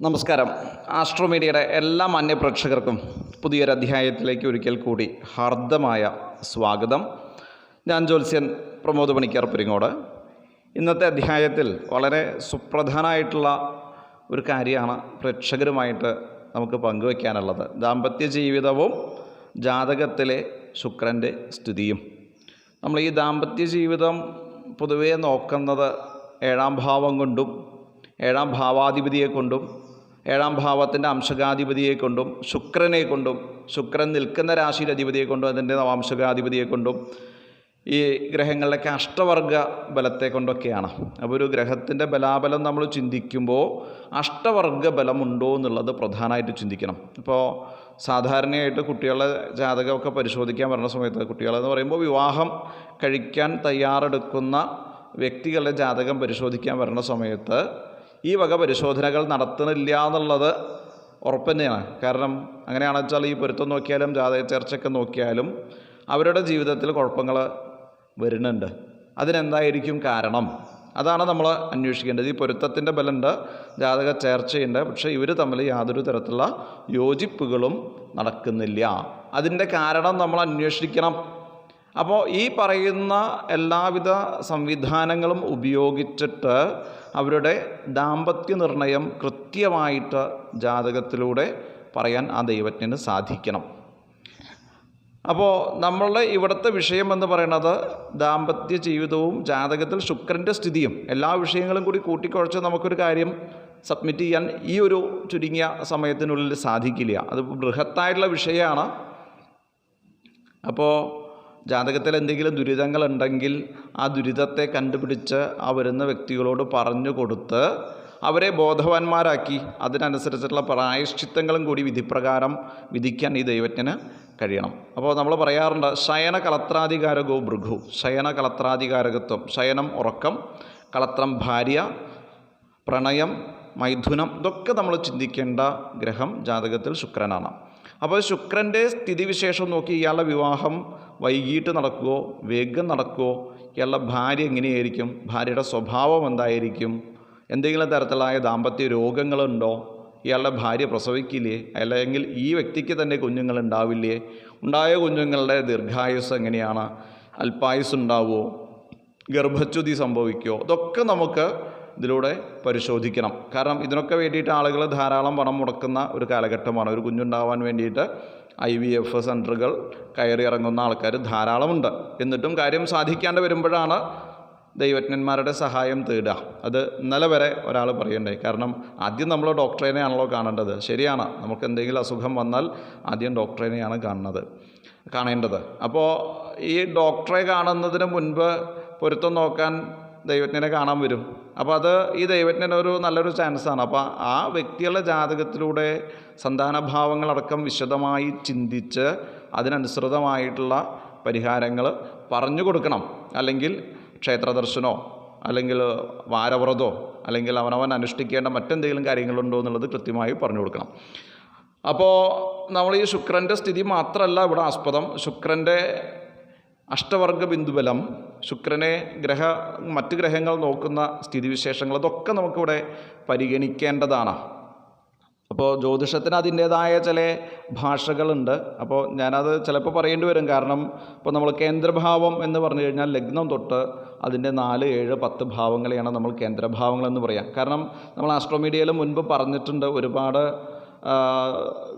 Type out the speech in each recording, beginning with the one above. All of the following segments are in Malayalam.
നമസ്കാരം. ആസ്ട്രോമീഡിയയുടെ എല്ലാ മാന്യ പ്രേക്ഷകർക്കും പുതിയൊരു അധ്യായത്തിലേക്ക് ഒരിക്കൽ കൂടി ഹാർദമായ സ്വാഗതം. ഞാൻ ജ്യോത്സ്യൻ പ്രമോദ് പണിക്കർ പെരിങ്ങോട്. ഇന്നത്തെ അധ്യായത്തിൽ വളരെ സുപ്രധാനമായിട്ടുള്ള ഒരു കാര്യമാണ് പ്രേക്ഷകരുമായിട്ട് നമുക്ക് പങ്കുവയ്ക്കാനുള്ളത്. ദാമ്പത്യ ജീവിതവും ജാതകത്തിലെ ശുക്രൻ്റെ സ്ഥിതിയും. നമ്മൾ ഈ ദാമ്പത്യ ജീവിതം പൊതുവേ നോക്കുന്നത് ഏഴാം ഭാവം കൊണ്ടും ഏഴാം ഭാവാധിപതിയെ കൊണ്ടും ഏഴാം ഭാവത്തിൻ്റെ അംശകാധിപതിയെ കൊണ്ടും ശുക്രനെ കൊണ്ടും ശുക്രൻ നിൽക്കുന്ന രാശിയുടെ അധിപതിയെ കൊണ്ടും അതിൻ്റെ നവാംശകാധിപതിയെ കൊണ്ടും ഈ ഗ്രഹങ്ങളിലൊക്കെ അഷ്ടവർഗ ബലത്തെ കൊണ്ടൊക്കെയാണ്. അപ്പോൾ ഒരു ഗ്രഹത്തിൻ്റെ ബലാബലം നമ്മൾ ചിന്തിക്കുമ്പോൾ അഷ്ടവർഗ ബലമുണ്ടോ എന്നുള്ളത് പ്രധാനമായിട്ട് ചിന്തിക്കണം. ഇപ്പോൾ സാധാരണയായിട്ട് കുട്ടികളുടെ ജാതകമൊക്കെ പരിശോധിക്കാൻ വരുന്ന സമയത്ത്, കുട്ടികളെന്ന് പറയുമ്പോൾ വിവാഹം കഴിക്കാൻ തയ്യാറെടുക്കുന്ന വ്യക്തികളുടെ ജാതകം പരിശോധിക്കാൻ വരുന്ന സമയത്ത് ഈ വക പരിശോധനകൾ നടത്തുന്നില്ല എന്നുള്ളത് ഉറപ്പ് തന്നെയാണ്. കാരണം അങ്ങനെയാണെന്ന് വെച്ചാൽ ഈ പൊരുത്തം നോക്കിയാലും ജാതക ചർച്ചയൊക്കെ നോക്കിയാലും അവരുടെ ജീവിതത്തിൽ കുഴപ്പങ്ങൾ വരുന്നുണ്ട്. അതിനെന്തായിരിക്കും കാരണം? അതാണ് നമ്മൾ അന്വേഷിക്കേണ്ടത്. ഈ പൊരുത്തത്തിൻ്റെ ബലമുണ്ട്, ജാതക ചേർച്ചയുണ്ട്, പക്ഷേ ഇവർ തമ്മിൽ യാതൊരു തരത്തിലുള്ള യോജിപ്പുകളും നടക്കുന്നില്ല. അതിൻ്റെ കാരണം നമ്മൾ അന്വേഷിക്കണം. അപ്പോൾ ഈ പറയുന്ന എല്ലാവിധ സംവിധാനങ്ങളും ഉപയോഗിച്ചിട്ട് അവരുടെ ദാമ്പത്യ നിർണയം കൃത്യമായിട്ട് ജാതകത്തിലൂടെ പറയാൻ ആ ദൈവജ്ഞന് സാധിക്കണം. അപ്പോൾ നമ്മളുടെ ഇവിടുത്തെ വിഷയം എന്ന് പറയുന്നത് ദാമ്പത്യ ജീവിതവും ജാതകത്തിൽ ശുക്രൻ്റെ സ്ഥിതിയും. എല്ലാ വിഷയങ്ങളും കൂടി കൂട്ടിക്കുഴച്ച് നമുക്കൊരു കാര്യം സബ്മിറ്റ് ചെയ്യാൻ ഈ ഒരു ചുരുങ്ങിയ സമയത്തിനുള്ളിൽ സാധിക്കില്ല. അത് ബൃഹത്തായിട്ടുള്ള വിഷയമാണ്. അപ്പോൾ ജാതകത്തിൽ എന്തെങ്കിലും ദുരിതങ്ങളുണ്ടെങ്കിൽ ആ ദുരിതത്തെ കണ്ടുപിടിച്ച് ആ വരുന്ന വ്യക്തികളോട് പറഞ്ഞു കൊടുത്ത് അവരെ ബോധവാന്മാരാക്കി അതിനനുസരിച്ചിട്ടുള്ള പ്രായശ്ചിത്തങ്ങളും കൂടി വിധിപ്രകാരം വിധിക്കാൻ ഈ ദൈവജ്ഞന് കഴിയണം. അപ്പോൾ നമ്മൾ പറയാറുണ്ട് ശയന കളത്രാധികാരകോ ഭൃഗു. ശയന കളത്രാധികാരകത്വം, ശയനം ഉറക്കം, കളത്രം ഭാര്യ, പ്രണയം മൈഥുനം, ഇതൊക്കെ നമ്മൾ ചിന്തിക്കേണ്ട ഗ്രഹം ജാതകത്തിൽ ശുക്രനാണ്. അപ്പോൾ ശുക്രൻ്റെ സ്ഥിതിവിശേഷം നോക്കി ഇയാളുടെ വിവാഹം വൈകിട്ട് നടക്കുമോ വേഗം നടക്കുമോ, ഇയാളുടെ ഭാര്യ എങ്ങനെയായിരിക്കും, ഭാര്യയുടെ സ്വഭാവം എന്തായിരിക്കും, എന്തെങ്കിലും തരത്തിലായ ദാമ്പത്യ രോഗങ്ങളുണ്ടോ, ഇയാളുടെ ഭാര്യ പ്രസവിക്കില്ലേ, അല്ലെങ്കിൽ ഈ വ്യക്തിക്ക് തന്നെ കുഞ്ഞുങ്ങളുണ്ടാവില്ലേ, ഉണ്ടായ കുഞ്ഞുങ്ങളുടെ ദീർഘായുസ് എങ്ങനെയാണ്, അല്പായുസ് ഉണ്ടാവുമോ, ഗർഭച്യുതി സംഭവിക്കുമോ, ഇതൊക്കെ നമുക്ക് ഇതിലൂടെ പരിശോധിക്കണം. കാരണം ഇതിനൊക്കെ വേണ്ടിയിട്ട് ആളുകൾ ധാരാളം പണം മുടക്കുന്ന ഒരു കാലഘട്ടമാണ്. ഒരു കുഞ്ഞുണ്ടാവാൻ വേണ്ടിയിട്ട് IVF സെൻറ്ററുകൾ കയറി ഇറങ്ങുന്ന ആൾക്കാർ ധാരാളമുണ്ട്. എന്നിട്ടും കാര്യം സാധിക്കാണ്ട് വരുമ്പോഴാണ് ദൈവജ്ഞന്മാരുടെ സഹായം തേടുക. അത് ഇന്നലെ വരെ ഒരാൾ പറയണ്ടേ. കാരണം ആദ്യം നമ്മൾ ഡോക്ടറിനെയാണല്ലോ കാണേണ്ടത്. ശരിയാണ്, നമുക്ക് എന്തെങ്കിലും അസുഖം വന്നാൽ ആദ്യം ഡോക്ടറിനെയാണ് കാണേണ്ടത്. അപ്പോൾ ഈ ഡോക്ടറെ കാണുന്നതിന് മുൻപ് പൊരുത്തം നോക്കാൻ ദൈവജ്ഞനെ കാണാൻ വരും. അപ്പോൾ അത് ഈ ദൈവജ്ഞനൊരു നല്ലൊരു ചാൻസാണ്. അപ്പോൾ ആ വ്യക്തികളുടെ ജാതകത്തിലൂടെ സന്താനഭാവങ്ങളടക്കം വിശദമായി ചിന്തിച്ച് അതിനനുസൃതമായിട്ടുള്ള പരിഹാരങ്ങൾ പറഞ്ഞു കൊടുക്കണം. അല്ലെങ്കിൽ ക്ഷേത്രദർശനമോ അല്ലെങ്കിൽ വാരവ്രതമോ അല്ലെങ്കിൽ അവനവൻ അനുഷ്ഠിക്കേണ്ട മറ്റെന്തെങ്കിലും കാര്യങ്ങളുണ്ടോ എന്നുള്ളത് കൃത്യമായി പറഞ്ഞു കൊടുക്കണം. അപ്പോൾ നമ്മൾ ഈ ശുക്രൻ്റെ സ്ഥിതി മാത്രമല്ല ഇവിടെ ആസ്പദം. ശുക്രൻ്റെ അഷ്ടവർഗ ബിന്ദുബലം, ശുക്രനെ മറ്റ് ഗ്രഹങ്ങൾ നോക്കുന്ന സ്ഥിതിവിശേഷങ്ങൾ, അതൊക്കെ നമുക്കിവിടെ പരിഗണിക്കേണ്ടതാണ്. അപ്പോൾ ജ്യോതിഷത്തിന് അതിൻ്റേതായ ചില ഭാഷകളുണ്ട്. അപ്പോൾ ഞാനത് ചിലപ്പോൾ പറയേണ്ടി വരും. കാരണം ഇപ്പോൾ നമ്മൾ കേന്ദ്രഭാവം എന്ന് പറഞ്ഞു കഴിഞ്ഞാൽ ലഗ്നം തൊട്ട് അതിൻ്റെ 4, 7, 10 ഭാവങ്ങളെയാണ് നമ്മൾ കേന്ദ്രഭാവങ്ങളെന്ന് പറയാം. കാരണം നമ്മൾ ആസ്ട്രോമീഡിയയിൽ മുൻപ് പറഞ്ഞിട്ടുണ്ട്, ഒരുപാട്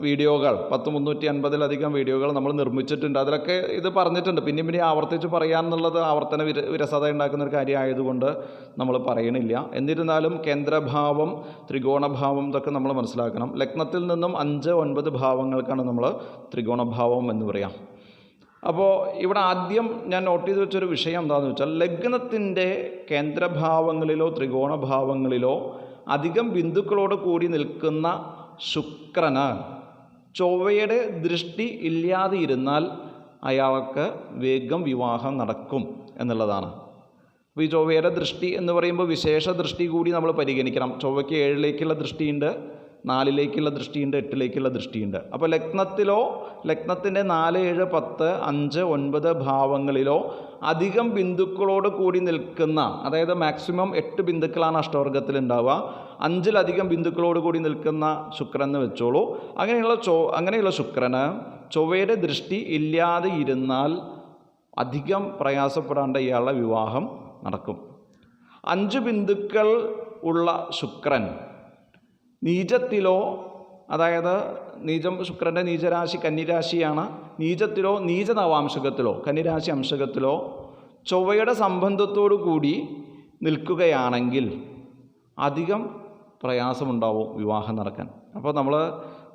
വീഡിയോകൾ 350-ലധികം വീഡിയോകൾ നമ്മൾ നിർമ്മിച്ചിട്ടുണ്ട്. അതിലൊക്കെ ഇത് പറഞ്ഞിട്ടുണ്ട്. പിന്നെ ആവർത്തിച്ച് പറയാമെന്നുള്ളത് ആവർത്തന വിരസത ഉണ്ടാക്കുന്ന ഒരു കാര്യമായതുകൊണ്ട് നമ്മൾ പറയണില്ല. എന്നിരുന്നാലും കേന്ദ്രഭാവം, ത്രികോണഭാവം ഇതൊക്കെ നമ്മൾ മനസ്സിലാക്കണം. ലഗ്നത്തിൽ നിന്നും 5, 9 ഭാവങ്ങൾക്കാണ് നമ്മൾ ത്രികോണഭാവം എന്ന് പറയാം. അപ്പോൾ ഇവിടെ ആദ്യം ഞാൻ നോട്ട് ചെയ്ത് വെച്ചൊരു വിഷയം എന്താണെന്ന് വെച്ചാൽ, ലഗ്നത്തിൻ്റെ കേന്ദ്രഭാവങ്ങളിലോ ത്രികോണഭാവങ്ങളിലോ അധികം ബിന്ദുക്കളോട് കൂടി നിൽക്കുന്ന ശുക്രന് ചൊവ്വയുടെ ദൃഷ്ടി ഇല്ലാതെ ഇരുന്നാൽ അയാൾക്ക് വേഗം വിവാഹം നടക്കും എന്നുള്ളതാണ്. അപ്പോൾ ഈ ചൊവ്വയുടെ ദൃഷ്ടി എന്ന് പറയുമ്പോൾ വിശേഷ ദൃഷ്ടി കൂടി നമ്മൾ പരിഗണിക്കണം. ചൊവ്വയ്ക്ക് 7-ലേക്കുള്ള ദൃഷ്ടിയുണ്ട്, 4-ലേക്കുള്ള ദൃഷ്ടിയുണ്ട്, 8-ലേക്കുള്ള ദൃഷ്ടിയുണ്ട്. അപ്പോൾ ലഗ്നത്തിൻ്റെ 4, 7, 10, 5, 9 ഭാവങ്ങളിലോ അധികം ബിന്ദുക്കളോട് കൂടി നിൽക്കുന്ന, അതായത് മാക്സിമം 8 ബിന്ദുക്കളാണ് അഷ്ടവർഗത്തിൽ ഉണ്ടാവുക. 5ലധികം ബിന്ദുക്കളോട് കൂടി നിൽക്കുന്ന ശുക്രൻ എന്ന് വെച്ചോളൂ. അങ്ങനെയുള്ള ശുക്രന് ചൊവ്വയുടെ ദൃഷ്ടി ഇല്ലാതെ ഇരുന്നാൽ അധികം പ്രയാസപ്പെടാണ്ട് ഇയാളുടെ വിവാഹം നടക്കും. 5 ബിന്ദുക്കൾ ഉള്ള ശുക്രൻ നീചത്തിലോ, അതായത് ശുക്രൻ്റെ നീചരാശി കന്നിരാശിയാണ്, നീചത്തിലോ നീച നവാംശകത്തിലോ കന്നിരാശി അംശകത്തിലോ ചൊവ്വയുടെ സംബന്ധത്തോടു കൂടി നിൽക്കുകയാണെങ്കിൽ അധികം പ്രയാസമുണ്ടാവും വിവാഹം നടക്കാൻ. അപ്പോൾ നമ്മൾ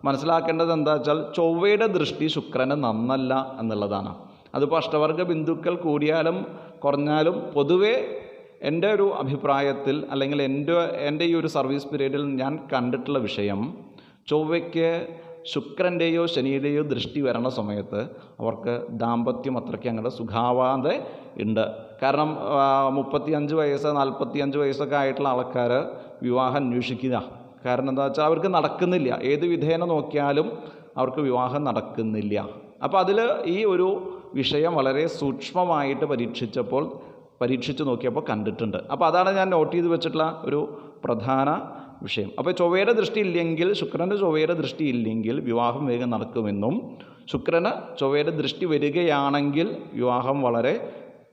മനസ്സിലാക്കേണ്ടത് എന്താ വെച്ചാൽ ചൊവ്വയുടെ ദൃഷ്ടി ശുക്രന് നന്നല്ല എന്നുള്ളതാണ്. അതിപ്പോൾ അഷ്ടവർഗ ബിന്ദുക്കൾ കൂടിയാലും കുറഞ്ഞാലും പൊതുവേ എൻ്റെ ഒരു അഭിപ്രായത്തിൽ അല്ലെങ്കിൽ എൻ്റെ ഈ ഒരു സർവീസ് പീരീഡിൽ ഞാൻ കണ്ടിട്ടുള്ള വിഷയം, ചൊവ്വയ്ക്ക് ശുക്രൻ്റെയോ ശനിയുടെയോ ദൃഷ്ടി വരണ സമയത്ത് അവർക്ക് ദാമ്പത്യം അത്രയ്ക്ക് അങ്ങോട്ട് സുഖാവാതെ ഉണ്ട്. കാരണം 35 വയസ്സ് 45 വയസ്സൊക്കെ ആയിട്ടുള്ള ആൾക്കാർ വിവാഹം അന്വേഷിക്കുക. കാരണം എന്താ വെച്ചാൽ അവർക്ക് നടക്കുന്നില്ല, ഏത് വിധേന നോക്കിയാലും അവർക്ക് വിവാഹം നടക്കുന്നില്ല. അപ്പോൾ അതിൽ ഈ ഒരു വിഷയം വളരെ സൂക്ഷ്മമായിട്ട് പരീക്ഷിച്ച് നോക്കിയപ്പോൾ കണ്ടിട്ടുണ്ട്. അപ്പോൾ അതാണ് ഞാൻ നോട്ട് ചെയ്ത് വെച്ചിട്ടുള്ള ഒരു പ്രധാന വിഷയം. അപ്പോൾ ചൊവ്വയുടെ ദൃഷ്ടി ഇല്ലെങ്കിൽ, ശുക്രന് ചൊവ്വയുടെ ദൃഷ്ടി ഇല്ലെങ്കിൽ വിവാഹം വേഗം നടക്കുമെന്നും, ശുക്രന് ചൊവ്വയുടെ ദൃഷ്ടി വരികയാണെങ്കിൽ വിവാഹം വളരെ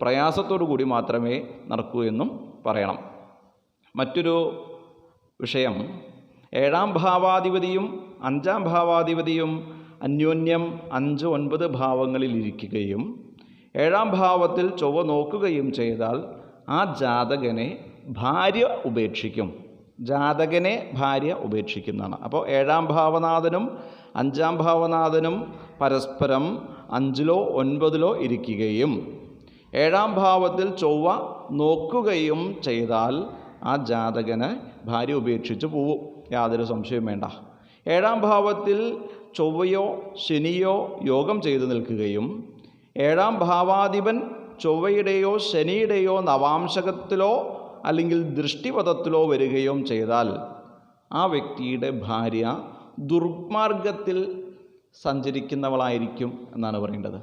പ്രയാസത്തോടു കൂടി മാത്രമേ നടക്കൂ എന്നും പറയണം. മറ്റൊരു വിഷയം, 7ാം ഭാവാധിപതിയും 5ാം ഭാവാധിപതിയും അന്യോന്യം 5, 9 ഭാവങ്ങളിലിരിക്കുകയും 7ാം ഭാവത്തിൽ ചൊവ്വ നോക്കുകയും ചെയ്താൽ ആ ജാതകനെ ഭാര്യ ഉപേക്ഷിക്കും. ഉപേക്ഷിക്കുന്നതാണ്. അപ്പോൾ 7ാം ഭാവനാഥനും 5ാം ഭാവനാഥനും പരസ്പരം 5ലോ 9ലോ ഇരിക്കുകയും 7ാം ഭാവത്തിൽ ചൊവ്വ നോക്കുകയും ചെയ്താൽ ആ ജാതകന് ഭാര്യ ഉപേക്ഷിച്ച് പോവും, യാതൊരു സംശയവും വേണ്ട. 7ാം ഭാവത്തിൽ ചൊവ്വയോ ശനിയോ യോഗം ചെയ്തു നിൽക്കുകയും 7ാം ഭാവാധിപൻ ചൊവ്വയുടെയോ ശനിയുടെയോ നവാംശകത്തിലോ അല്ലെങ്കിൽ ദൃഷ്ടിപഥത്തിലോ വരികയും ചെയ്താൽ ആ വ്യക്തിയുടെ ഭാര്യ ദുർമാർഗത്തിൽ സഞ്ചരിക്കുന്നവളായിരിക്കും എന്നാണ് പറയേണ്ടത്.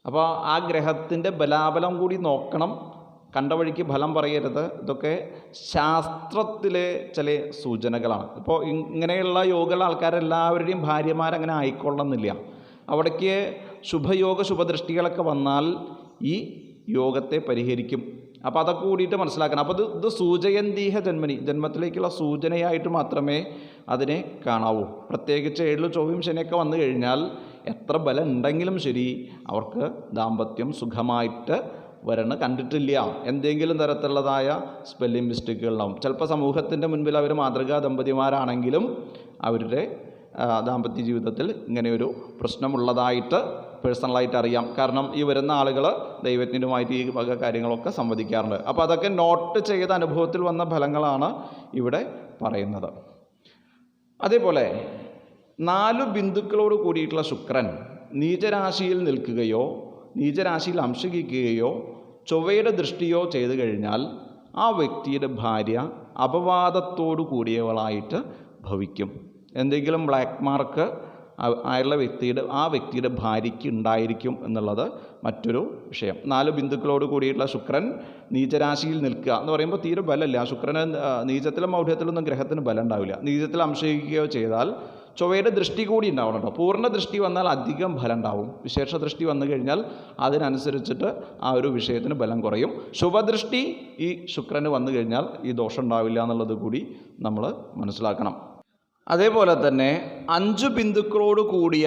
അപ്പോൾ ആ ഗ്രഹത്തിൻ്റെ ബലാബലം കൂടി നോക്കണം, കണ്ട വഴിക്ക് ഫലം പറയരുത്. ഇതൊക്കെ ശാസ്ത്രത്തിലെ ചില സൂചനകളാണ്. ഇപ്പോൾ ഇങ്ങനെയുള്ള യോഗമുള്ള ആൾക്കാരെല്ലാവരുടെയും ഭാര്യമാരങ്ങനെ ആയിക്കൊള്ളുന്നില്ല. അവിടേക്ക് ശുഭയോഗ ശുഭദൃഷ്ടികളൊക്കെ വന്നാൽ ഈ യോഗത്തെ പരിഹരിക്കും. അപ്പോൾ അതൊക്കെ കൂടിയിട്ട് മനസ്സിലാക്കണം. അപ്പോൾ ഇത് സൂചയന്തീഹ ജന്മത്തിലേക്കുള്ള സൂചനയായിട്ട് മാത്രമേ അതിനെ കാണാവൂ. പ്രത്യേകിച്ച് 7 ചൊവ്വയും ശനിയൊക്കെ വന്നു കഴിഞ്ഞാൽ എത്ര ബലം ഉണ്ടെങ്കിലും ശരി അവർക്ക് ദാമ്പത്യം സുഖമായിട്ട് കണ്ടിട്ടില്ല. എന്തെങ്കിലും തരത്തിലുള്ളതായ സ്പെല്ലിംഗ് മിസ്റ്റേക്കുകളുണ്ടാവും. ചിലപ്പോൾ സമൂഹത്തിൻ്റെ മുൻപിൽ അവർ മാതൃകാ ദമ്പതിമാരാണെങ്കിലും അവരുടെ ദാമ്പത്യ ജീവിതത്തിൽ ഇങ്ങനെയൊരു പ്രശ്നമുള്ളതായിട്ട് പേഴ്സണലായിട്ട് അറിയാം. കാരണം ഈ വരുന്ന ആളുകൾ ദൈവജ്ഞനുമായിട്ട് ഈ വക കാര്യങ്ങളൊക്കെ സംവദിക്കാറുണ്ട്. അപ്പോൾ അതൊക്കെ നോട്ട് ചെയ്ത അനുഭവത്തിൽ വന്ന ഫലങ്ങളാണ് ഇവിടെ പറയുന്നത്. അതേപോലെ 4 ബിന്ദുക്കളോട് കൂടിയിട്ടുള്ള ശുക്രൻ നീചരാശിയിൽ നിൽക്കുകയോ നീചരാശിയിൽ അംശിക്കുകയോ ചൊവ്വയുടെ ദൃഷ്ടിയോ ചെയ്തു കഴിഞ്ഞാൽ ആ വ്യക്തിയുടെ ഭാര്യ അപവാദത്തോടു കൂടിയവളായിട്ട് ഭവിക്കും. എന്തെങ്കിലും ബ്ലാക്ക് മാർക്ക് ആയുള്ള ആ വ്യക്തിയുടെ ഭാര്യയ്ക്ക് ഉണ്ടായിരിക്കും എന്നുള്ളത് മറ്റൊരു വിഷയം. 4 ബിന്ദുക്കളോട് കൂടിയിട്ടുള്ള ശുക്രൻ നീചരാശിയിൽ നിൽക്കുക എന്ന് പറയുമ്പോൾ തീരെ ബലമില്ല. ശുക്രന് നീചത്തിലും മൗഢ്യത്തിലൊന്നും ഗ്രഹത്തിന് ബലം ഉണ്ടാവില്ല. നീചത്തിൽ അംശയിക്കുകയോ ചെയ്താൽ ചൊവ്വയുടെ ദൃഷ്ടി കൂടി ഉണ്ടാവണം കേട്ടോ. പൂർണ്ണ ദൃഷ്ടി വന്നാൽ അധികം ഫലം ഉണ്ടാവും. വിശേഷ ദൃഷ്ടി വന്നു കഴിഞ്ഞാൽ അതിനനുസരിച്ചിട്ട് ആ ഒരു വിഷയത്തിന് ബലം കുറയും. ശുഭദൃഷ്ടി ഈ ശുക്രന് വന്നു കഴിഞ്ഞാൽ ഈ ദോഷം ഉണ്ടാവില്ല എന്നുള്ളത് കൂടി നമ്മൾ മനസ്സിലാക്കണം. അതേപോലെ തന്നെ 5 ബിന്ദുക്കളോട് കൂടിയ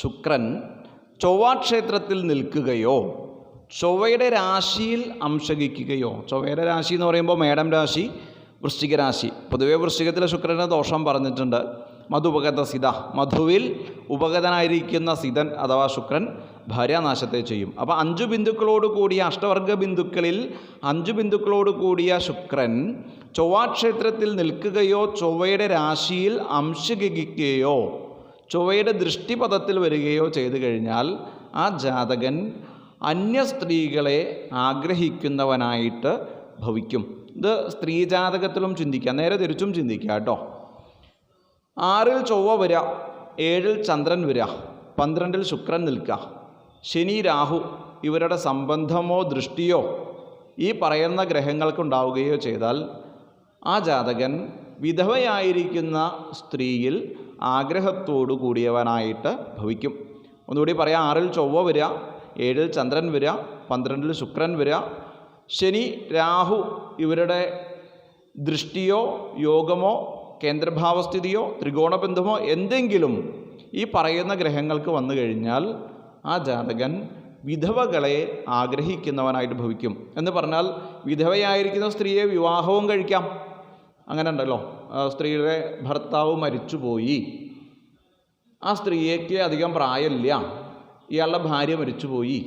ശുക്രൻ ചൊവ്വാക്ഷേത്രത്തിൽ നിൽക്കുകയോ ചൊവ്വയുടെ രാശിയിൽ അംശകിക്കുകയോ, ചൊവ്വയുടെ രാശി എന്ന് പറയുമ്പോൾ മേടം രാശി, വൃശ്ചിക രാശി. പൊതുവെ വൃശ്ചികത്തിലെ ശുക്രന് ദോഷം പറഞ്ഞിട്ടുണ്ട്. മധുപഗത സിത, മധുവിൽ ഉപഗതനായിരിക്കുന്ന സിതൻ അഥവാ ശുക്രൻ ഭാര്യാനാശത്തെ ചെയ്യും. അപ്പോൾ 5 ബിന്ദുക്കളോട് കൂടിയ അഷ്ടവർഗ ബിന്ദുക്കളിൽ 5 ബിന്ദുക്കളോട് കൂടിയ ശുക്രൻ ചൊവ്വാക്ഷേത്രത്തിൽ നിൽക്കുകയോ ചൊവ്വയുടെ രാശിയിൽ അംശകിക്കുകയോ ചൊവ്വയുടെ ദൃഷ്ടിപഥത്തിൽ വരികയോ ചെയ്തു കഴിഞ്ഞാൽ ആ ജാതകൻ അന്യ സ്ത്രീകളെ ആഗ്രഹിക്കുന്നവനായിട്ട് ഭവിക്കും. ഇത് സ്ത്രീജാതകത്തിലും ചിന്തിക്കാം, നേരെ തിരിച്ചും ചിന്തിക്കാം കേട്ടോ. 6-ൽ ചൊവ്വ വരിക, 7-ൽ ചന്ദ്രൻ വരിക, 12-ൽ ശുക്രൻ നിൽക്കുക, ശനി രാഹു ഇവരുടെ സംബന്ധമോ ദൃഷ്ടിയോ ഈ പറയുന്ന ഗ്രഹങ്ങൾക്കുണ്ടാവുകയോ ചെയ്താൽ ആ ജാതകൻ വിധവയായിരിക്കുന്ന സ്ത്രീയിൽ ആഗ്രഹത്തോടു കൂടിയവനായിട്ട് ഭവിക്കും. ഒന്നുകൂടി പറയാം. 6-ൽ ചൊവ്വ വരിക, 7-ൽ ചന്ദ്രൻ വരിക, 12-ൽ ശുക്രൻ വരിക, ശനി രാഹു ഇവരുടെ ദൃഷ്ടിയോ യോഗമോ കേന്ദ്രഭാവസ്ഥിതിയോ ത്രികോണബന്ധമോ എന്തെങ്കിലും ഈ പറയുന്ന ഗ്രഹങ്ങൾക്ക് വന്നു കഴിഞ്ഞാൽ ആ ജാതകൻ വിധവകളെ ആഗ്രഹിക്കുന്നവനായിട്ട് ഭവിക്കും. എന്ന് പറഞ്ഞാൽ വിധവയായിരിക്കുന്ന സ്ത്രീയെ വിവാഹവും കഴിക്കാം. അങ്ങനെ ഉണ്ടല്ലോ, സ്ത്രീയുടെ ഭർത്താവ് മരിച്ചുപോയി, ആ സ്ത്രീക്ക് അധികം പ്രായമില്ല, ഇയാളുടെ ഭാര്യ മരിച്ചുപോയി,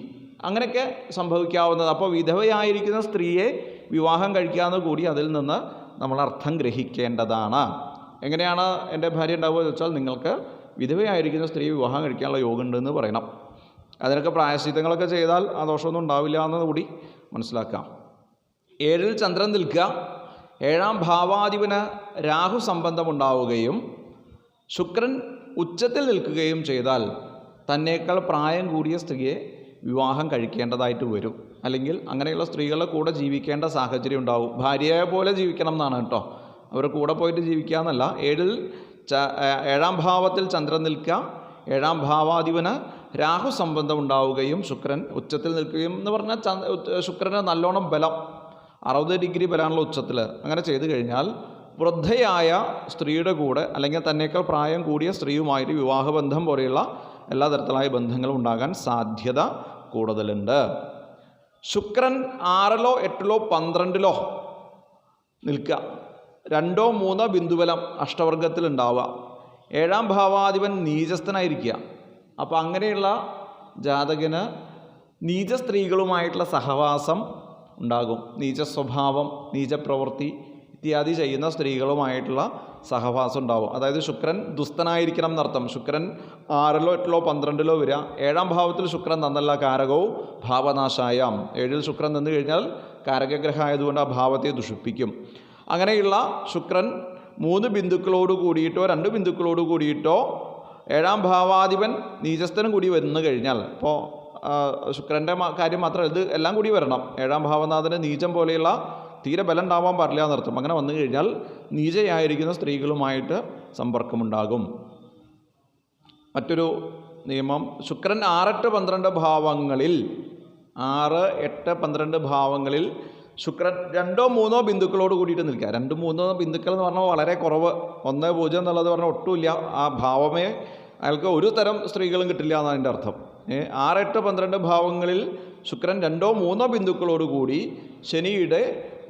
അങ്ങനെയൊക്കെ സംഭവിക്കാവുന്നത്. അപ്പോൾ വിധവയായിരിക്കുന്ന സ്ത്രീയെ വിവാഹം കഴിക്കാമെന്ന് കൂടി അതിൽ നിന്ന് നമ്മൾ അർത്ഥം ഗ്രഹിക്കേണ്ടതാണ്. എങ്ങനെയാണ് എൻ്റെ ഭാര്യ ഉണ്ടാവുക എന്ന് വെച്ചാൽ നിങ്ങൾക്ക് വിധവയായിരിക്കുന്ന സ്ത്രീയെ വിവാഹം കഴിക്കാനുള്ള യോഗം ഉണ്ടെന്ന് പറയണം. അതിനൊക്കെ പ്രായശ്ചിത്തങ്ങളൊക്കെ ചെയ്താൽ ആ ദോഷമൊന്നും ഉണ്ടാവില്ല എന്ന് കൂടി മനസ്സിലാക്കാം. 7-ൽ ചന്ദ്രൻ നിൽക്കുക, 7-ാം ഭാവാധിപന് രാഹു സംബന്ധമുണ്ടാവുകയും ശുക്രൻ ഉച്ചത്തിൽ നിൽക്കുകയും ചെയ്താൽ തന്നേക്കാൾ പ്രായം കൂടിയ സ്ത്രീയെ വിവാഹം കഴിക്കേണ്ടതായിട്ട് വരും. അല്ലെങ്കിൽ അങ്ങനെയുള്ള സ്ത്രീകളുടെ കൂടെ ജീവിക്കേണ്ട സാഹചര്യം ഉണ്ടാവും. ഭാര്യയെ പോലെ ജീവിക്കണം എന്നാണ് കേട്ടോ, അവരുടെ കൂടെ പോയിട്ട് ജീവിക്കുക എന്നല്ല. 7-ാം ഭാവത്തിൽ ചന്ദ്രൻ നിൽക്കുക, 7-ാം ഭാവാധിപന് രാഹു സംബന്ധം ഉണ്ടാവുകയും ശുക്രൻ ഉച്ചത്തിൽ നിൽക്കുകയും എന്ന് പറഞ്ഞാൽ ശുക്രന് നല്ലോണം ബലം, 60 ഡിഗ്രി ബലമുള്ള ഉച്ചത്തിൽ. അങ്ങനെ ചെയ്തു കഴിഞ്ഞാൽ വൃദ്ധയായ സ്ത്രീയുടെ കൂടെ അല്ലെങ്കിൽ തന്നേക്കാൾ പ്രായം കൂടിയ സ്ത്രീയുമായിട്ട് വിവാഹബന്ധം പോലെയുള്ള എല്ലാ തരത്തിലായ ബന്ധങ്ങളും ഉണ്ടാകാൻ സാധ്യത കൂടുതലുണ്ട്. ശുക്രൻ 6-ലോ 8-ലോ 12-ലോ നിൽക്കുക, 2-ഓ 3-ഓ ബിന്ദുബലം അഷ്ടവർഗത്തിൽ ഉണ്ടാവുക, 7-ാം ഭാവാധിപൻ നീചസ്ഥനായിരിക്കുക. അപ്പോൾ അങ്ങനെയുള്ള ജാതകന് നീച സ്ത്രീകളുമായിട്ടുള്ള സഹവാസം ഉണ്ടാകും. നീച സ്വഭാവം, നീചപ്രവൃത്തി ഇത്യാദി ചെയ്യുന്ന സ്ത്രീകളുമായിട്ടുള്ള സഹവാസം ഉണ്ടാവും. അതായത് ശുക്രൻ ദുസ്തനായിരിക്കണം എന്നർത്ഥം. ശുക്രൻ 6-ലോ 8-ലോ 12-ലോ വരിക. 7-ാം ഭാവത്തിൽ ശുക്രൻ നന്നല്ല കാരകവും ഭാവനാശായം. 7-ൽ ശുക്രൻ നിന്ന് കഴിഞ്ഞാൽ കാരകഗ്രഹം ആയതുകൊണ്ട് ആ ഭാവത്തെ ദുഷിപ്പിക്കും. അങ്ങനെയുള്ള ശുക്രൻ 3 ബിന്ദുക്കളോട് കൂടിയിട്ടോ 2 ബിന്ദുക്കളോട് കൂടിയിട്ടോ 7-ാം ഭാവാധിപൻ നീചസ്ഥനും കൂടി വന്നു കഴിഞ്ഞാൽ, ഇപ്പോൾ ശുക്രൻ്റെ കാര്യം മാത്രമല്ല, ഇത് എല്ലാം കൂടി വരണം. 7-ാം ഭാവനാഥന് നീചം പോലെയുള്ള തീരെ ബലം ഉണ്ടാവാൻ പാടില്ല എന്നർത്ഥം. അങ്ങനെ വന്നു കഴിഞ്ഞാൽ നീചയായിരിക്കുന്ന സ്ത്രീകളുമായിട്ട് സമ്പർക്കമുണ്ടാകും. മറ്റൊരു നിയമം, ശുക്രൻ 6, 8, 12 ഭാവങ്ങളിൽ 6, 8, 12 ഭാവങ്ങളിൽ ശുക്രൻ 2-ഓ 3-ഓ ബിന്ദുക്കളോട് കൂടിയിട്ട് നിൽക്കുക. 2, 3 ബിന്ദുക്കൾ എന്ന് പറഞ്ഞാൽ വളരെ കുറവ്. 1, 0 എന്നുള്ളത് പറഞ്ഞാൽ ഒട്ടുമില്ല. ആ ഭാവമേ അയാൾക്ക് ഒരു തരം സ്ത്രീകളും കിട്ടില്ല എന്നാണ് അതിൻ്റെ അർത്ഥം. 6, 8, 12 ഭാവങ്ങളിൽ ശുക്രൻ 2-ഓ 3-ഓ ബിന്ദുക്കളോട് കൂടി ശനിയുടെ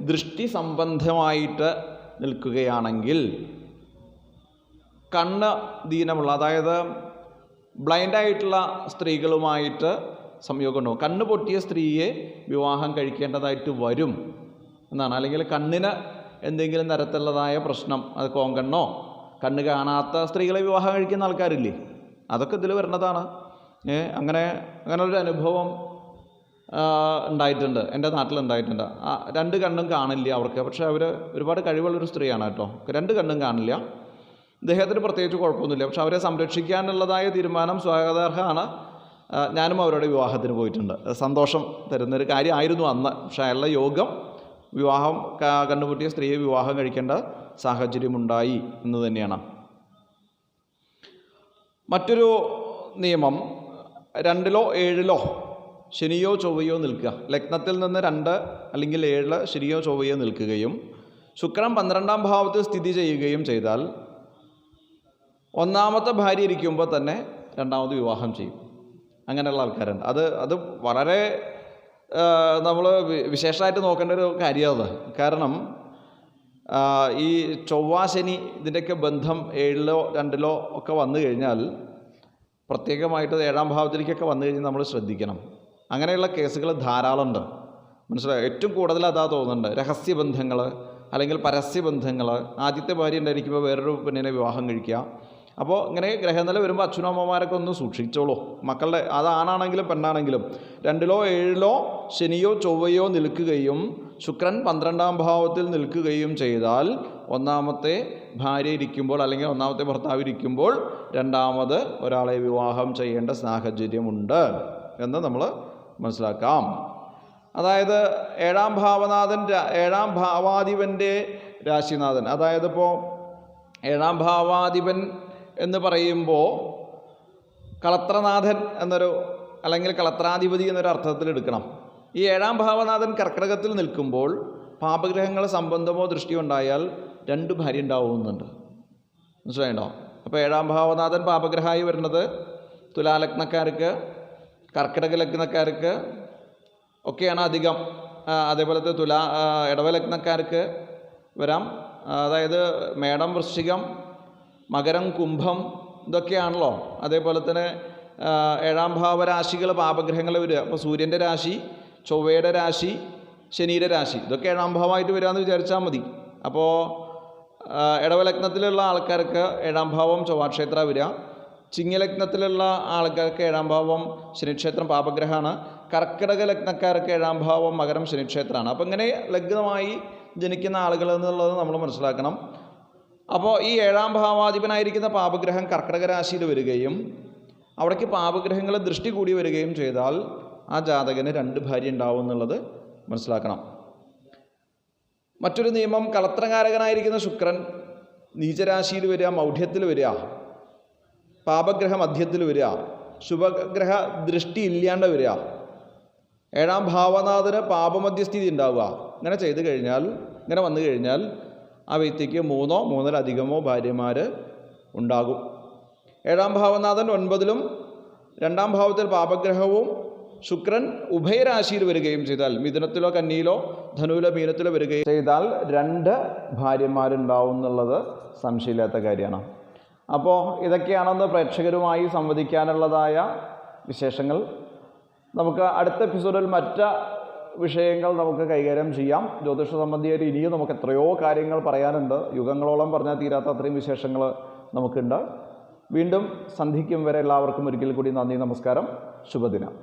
ദൃഷ്ടി സംബന്ധമായിട്ട് നിൽക്കുകയാണെങ്കിൽ കണ്ണ് ദീനമുള്ള, അതായത് ബ്ലൈൻഡായിട്ടുള്ള സ്ത്രീകളുമായിട്ട് സംയോഗം ഉണ്ടാവും. കണ്ണ് പൊട്ടിയ സ്ത്രീയെ വിവാഹം കഴിക്കേണ്ടതായിട്ട് വരും എന്നാണ്. അല്ലെങ്കിൽ കണ്ണിന് എന്തെങ്കിലും തരത്തിലുള്ളതായ പ്രശ്നം, അത് കോങ്കണ്ണോ കണ്ണ് കാണാത്ത സ്ത്രീകളെ വിവാഹം കഴിക്കുന്ന ആൾക്കാരില്ലേ, അതൊക്കെ ഇതിൽ വരുന്നതാണ്. അങ്ങനൊരു അനുഭവം ഉണ്ടായിട്ടുണ്ട്, എൻ്റെ നാട്ടിലുണ്ടായിട്ടുണ്ട്. 2 കണ്ണും കാണില്ല അവർക്ക്, പക്ഷേ അവർ ഒരുപാട് കഴിവുള്ളൊരു സ്ത്രീയാണ് കേട്ടോ. 2 കണ്ണും കാണില്ല, ഇദ്ദേഹത്തിന് പ്രത്യേകിച്ച് കുഴപ്പമൊന്നുമില്ല. പക്ഷെ അവരെ സംരക്ഷിക്കാനുള്ളതായ തീരുമാനം സ്വാഗതാർഹമാണ്. ഞാനും അവരുടെ വിവാഹത്തിന് പോയിട്ടുണ്ട്. സന്തോഷം തരുന്നൊരു കാര്യമായിരുന്നു അന്ന്. പക്ഷേ അയാളുടെ യോഗം വിവാഹം കണ്ടുമുട്ടിയ സ്ത്രീയെ വിവാഹം കഴിക്കേണ്ട സാഹചര്യമുണ്ടായി എന്ന് തന്നെയാണ്. മറ്റൊരു നിയമം, 2-ലോ 7-ലോ ശനിയോ ചൊവ്വയോ നിൽക്കുക. ലഗ്നത്തിൽ നിന്ന് 2 അല്ലെങ്കിൽ 7 ശനിയോ ചൊവ്വയോ നിൽക്കുകയും ശുക്രൻ 12-ാം ഭാവത്തിൽ സ്ഥിതി ചെയ്യുകയും ചെയ്താൽ 1-ാമത്തെ ഭാര്യ ഇരിക്കുമ്പോൾ തന്നെ 2ാമത് വിവാഹം ചെയ്യും. അങ്ങനെയുള്ള ആൾക്കാരുണ്ട്. അത് വളരെ നമ്മൾ വിശേഷമായിട്ട് നോക്കേണ്ട ഒരു കാര്യമാണ്. കാരണം ഈ ചൊവ്വ ശനി ഇതിൻ്റെയൊക്കെ ബന്ധം 7-ലോ 2-ലോ ഒക്കെ വന്നു കഴിഞ്ഞാൽ, പ്രത്യേകമായിട്ട് 7-ാം ഭാവത്തിലേക്കൊക്കെ വന്നു കഴിഞ്ഞാൽ നമ്മൾ ശ്രദ്ധിക്കണം. അങ്ങനെയുള്ള കേസുകൾ ധാരാളമുണ്ട്. മനസ്സിലായോ? ഏറ്റവും കൂടുതൽ അതാ തോന്നുന്നുണ്ട്. രഹസ്യബന്ധങ്ങൾ അല്ലെങ്കിൽ പരസ്യബന്ധങ്ങൾ. ആദ്യത്തെ ഭാര്യ ഉണ്ടായിരിക്കുമ്പോൾ വേറൊരു പെണ്ണിനെ വിവാഹം കഴിക്കുക. അപ്പോൾ ഇങ്ങനെ ഗ്രഹനില വരുമ്പോൾ അച്ഛനും അമ്മമാരൊക്കെ ഒന്ന് സൂക്ഷിച്ചോളൂ. മക്കളുടെ, അതാണാണെങ്കിലും പെണ്ണാണെങ്കിലും. 2-ലോ 7-ലോ ശനിയോ ചൊവ്വയോ നിൽക്കുകയും ശുക്രൻ 12-ാം ഭാവത്തിൽ നിൽക്കുകയും ചെയ്താൽ 1-ാമത്തെ ഭാര്യ ഇരിക്കുമ്പോൾ അല്ലെങ്കിൽ 1-ാമത്തെ ഭർത്താവ് ഇരിക്കുമ്പോൾ 2ാമത് ഒരാളെ വിവാഹം ചെയ്യേണ്ട സാഹചര്യമുണ്ട് എന്ന് നമ്മൾ മനസ്സിലാക്കാം. അതായത് 7-ാം ഭാവനാഥൻ 7-ാം ഭാവാധിപൻ്റെ രാശിനാഥൻ, അതായത് ഇപ്പോൾ ഏഴാം ഭാവാധിപൻ എന്ന് പറയുമ്പോൾ കളത്രനാഥൻ എന്നൊരു അല്ലെങ്കിൽ കളത്രാധിപതി എന്നൊരു അർത്ഥത്തിൽ എടുക്കണം. ഈ ഏഴാം ഭാവനാഥൻ കർക്കിടകത്തിൽ നിൽക്കുമ്പോൾ പാപഗ്രഹങ്ങൾ സംബന്ധമോ ദൃഷ്ടിയോ ഉണ്ടായാൽ 2 ഭാര്യ ഉണ്ടാവുന്നുണ്ട്. മനസ്സിലായിട്ടോ? അപ്പോൾ ഏഴാം ഭാവനാഥൻ പാപഗ്രഹമായി വരുന്നത് തുലാലഗ്നക്കാർക്ക്, കർക്കിടക ലഗ്നക്കാർക്ക് ഒക്കെയാണ് അധികം. അതേപോലത്തെ ഇടവലഗ്നക്കാർക്ക് വരാം. അതായത് മേടം, വൃശ്ചികം, മകരം, കുംഭം ഇതൊക്കെയാണല്ലോ. അതേപോലെ തന്നെ ഏഴാം ഭാവരാശികൾ പാപഗ്രഹങ്ങൾ വരിക. അപ്പോൾ സൂര്യൻ്റെ രാശി, ചൊവ്വയുടെ രാശി, ശനിയുടെ രാശി ഇതൊക്കെ ഏഴാം ഭാവമായിട്ട് വരികയെന്ന് വിചാരിച്ചാൽ മതി. അപ്പോൾ ഇടവലഗ്നത്തിലുള്ള ആൾക്കാർക്ക് ഏഴാം ഭാവം ചൊവ്വാക്ഷേത്ര വരിക. ചിങ്ങലഗ്നത്തിലുള്ള ആൾക്കാർക്ക് ഏഴാം ഭാവം ശനിക്ഷേത്രം പാപഗ്രഹമാണ്. കർക്കിടക ലഗ്നക്കാർക്ക് ഏഴാം ഭാവം മകരം ശനിക്ഷേത്രമാണ്. അപ്പോൾ ഇങ്ങനെ ലഗ്നമായി ജനിക്കുന്ന ആളുകൾ എന്നുള്ളത് നമ്മൾ മനസ്സിലാക്കണം. അപ്പോൾ ഈ ഏഴാം ഭാവാധിപനായിരിക്കുന്ന പാപഗ്രഹം കർക്കിടക രാശിയിൽ വരികയും അവിടേക്ക് പാപഗ്രഹങ്ങൾ ദൃഷ്ടി കൂടി വരികയും ചെയ്താൽ ആ ജാതകന് 2 ഭാര്യ ഉണ്ടാവും എന്നുള്ളത് മനസ്സിലാക്കണം. മറ്റൊരു നിയമം, കളത്രകാരകനായിരിക്കുന്ന ശുക്രൻ നീചരാശിയിൽ വരിക, മൗഢ്യത്തിൽ വരിക, പാപഗ്രഹ മധ്യത്തിൽ വരിക, ശുഭഗ്രഹ ദൃഷ്ടി ഇല്ലാണ്ട് വരിക, ഏഴാം ഭാവനാഥന് പാപമധ്യസ്ഥിതി ഉണ്ടാവുക. ഇങ്ങനെ വന്നു കഴിഞ്ഞാൽ ആ വ്യക്തിക്ക് 3 3-ലധികമോ ഭാര്യമാർ ഉണ്ടാകും. ഏഴാം ഭാവനാഥൻ 9-ലും 2-ം ഭാവത്തിൽ പാപഗ്രഹവും ശുക്രൻ ഉഭയരാശിയിൽ വരികയും ചെയ്താൽ, മിഥുനത്തിലോ കന്നിയിലോ ധനുവിലോ മീനത്തിലോ വരികയും ചെയ്താൽ 2 ഭാര്യമാരുണ്ടാവും എന്നുള്ളത് സംശയമില്ലാത്ത കാര്യമാണ്. അപ്പോൾ ഇതൊക്കെയാണെന്ന് പ്രേക്ഷകരുമായി സംവദിക്കാനുള്ളതായ വിശേഷങ്ങൾ. നമുക്ക് അടുത്ത എപ്പിസോഡിൽ മറ്റ് വിഷയങ്ങൾ നമുക്ക് കൈകാര്യം ചെയ്യാം. ജ്യോതിഷ സംബന്ധിയായിട്ട് ഇനിയും നമുക്ക് എത്രയോ കാര്യങ്ങൾ പറയാനുണ്ട്. യുഗങ്ങളോളം പറഞ്ഞാൽ തീരാത്ത അത്രയും വിശേഷങ്ങൾ നമുക്കുണ്ട്. വീണ്ടും സന്ധിക്കും വരെ എല്ലാവർക്കും ഒരിക്കൽ കൂടി നന്ദി, നമസ്കാരം, ശുഭദിനം.